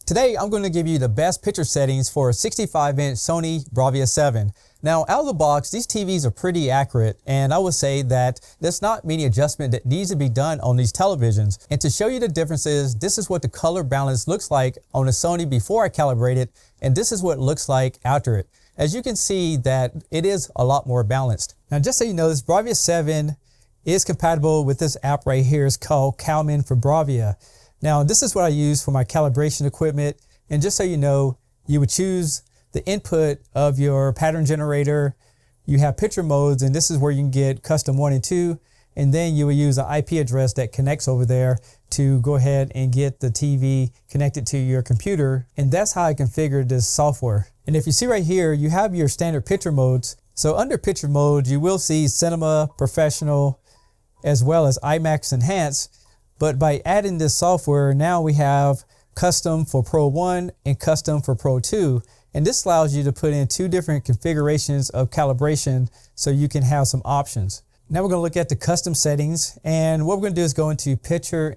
Today, I'm going to give you the best picture settings for a 65-inch Sony Bravia 7. Now, out of the box, these TVs are pretty accurate, and I would say that there's not many adjustment that needs to be done on these televisions. And to show you the differences, this is what the color balance looks like on a Sony before I calibrate it, and this is what it looks like after it. As you can see that it is a lot more balanced. Now, just so you know, this Bravia 7 is compatible with this app right here. It's called Calibration for Bravia. Now, this is what I use for my calibration equipment. And just so you know, you would choose the input of your pattern generator. You have picture modes, and this is where you can get custom 1 and 2. And then you will use an IP address that connects over there to go ahead and get the TV connected to your computer. And that's how I configured this software. And if you see right here, you have your standard picture modes. So under picture mode, you will see Cinema, Professional, as well as IMAX Enhanced. But by adding this software, now we have custom for Pro 1 and custom for Pro 2. And this allows you to put in 2 different configurations of calibration so you can have some options. Now we're going to look at the custom settings, and what we're going to do is go into picture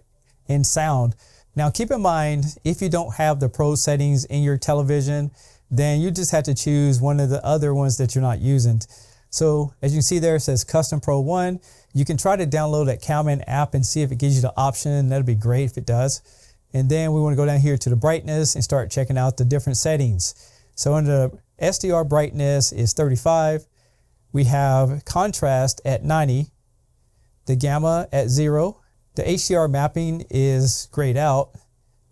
and sound. Now keep in mind, if you don't have the Pro settings in your television, then you just have to choose one of the other ones that you're not using. So as you can see there, it says Custom Pro 1. You can try to download that Calibration app and see if it gives you the option. That'd be great if it does. And then we want to go down here to the brightness and start checking out the different settings. So under the SDR brightness is 35. We have contrast at 90. The gamma at 0. The HDR mapping is grayed out.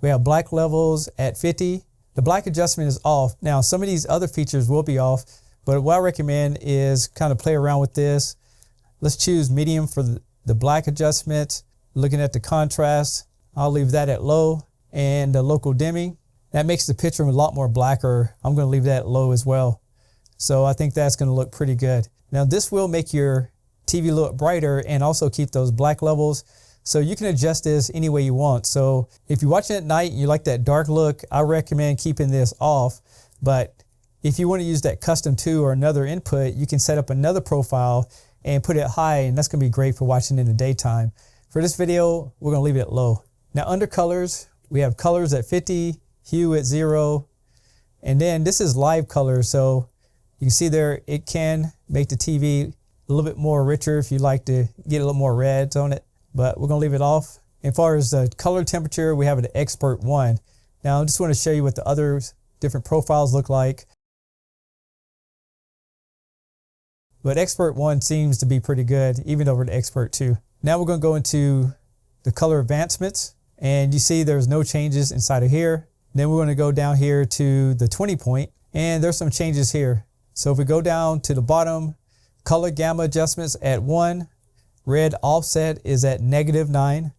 We have black levels at 50. The black adjustment is off. Now some of these other features will be off, but what I recommend is kind of play around with this. Let's choose medium for the black adjustment. Looking at the contrast, I'll leave that at low, and the local dimming. That makes the picture a lot more blacker. I'm going to leave that at low as well. So I think that's going to look pretty good. Now this will make your TV look brighter and also keep those black levels. So you can adjust this any way you want. So if you're watching at night and you like that dark look, I recommend keeping this off. But if you want to use that custom 2 or another input, you can set up another profile and put it high, and that's going to be great for watching in the daytime. For this video, we're going to leave it at low. Now under colors, we have colors at 50, hue at 0, and then this is live color. So you can see there, it can make the TV a little bit more richer if you like to get a little more reds on it, but we're going to leave it off. As far as the color temperature, we have it at Expert 1. Now I just want to show you what the other different profiles look like. But Expert 1 seems to be pretty good, even over to Expert 2. Now we're going to go into the color advancements, and you see there's no changes inside of here. Then we're going to go down here to the 20 point, and there's some changes here. So if we go down to the bottom, color gamma adjustments at 1, red offset is at -9,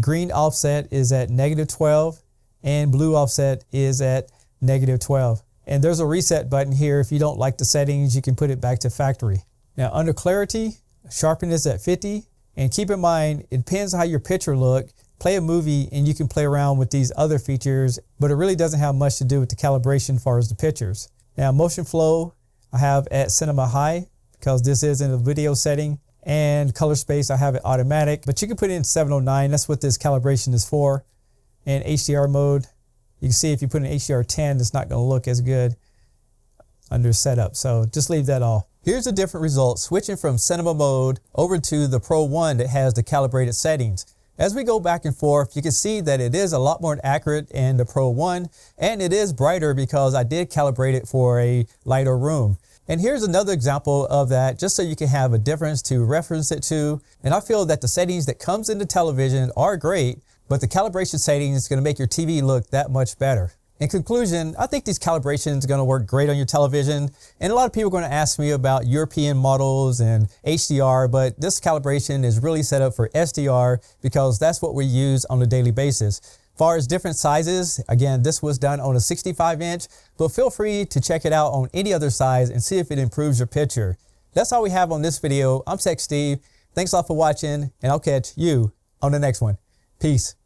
green offset is at -12, and blue offset is at -12. And there's a reset button here. If you don't like the settings, you can put it back to factory. Now under clarity, sharpness at 50. And keep in mind, it depends on how your picture look. Play a movie and you can play around with these other features, but it really doesn't have much to do with the calibration as far as the pictures. Now motion flow, I have at cinema high because this is in a video setting. And color space, I have it automatic, but you can put it in 709. That's what this calibration is for. And HDR mode, you can see if you put in HDR 10, it's not going to look as good under setup. So just leave that off. Here's a different result switching from cinema mode over to the Pro 1 that has the calibrated settings. As we go back and forth, you can see that it is a lot more accurate in the Pro 1, and it is brighter because I did calibrate it for a lighter room. And here's another example of that, just so you can have a difference to reference it to. And I feel that the settings that comes in the television are great, but the calibration settings is going to make your TV look that much better. In conclusion, I think these calibrations are going to work great on your television. And a lot of people are going to ask me about European models and HDR, but this calibration is really set up for SDR because that's what we use on a daily basis. As far as different sizes, again, this was done on a 65-inch, but feel free to check it out on any other size and see if it improves your picture. That's all we have on this video. I'm Tech Steve. Thanks a lot for watching, and I'll catch you on the next one. Peace.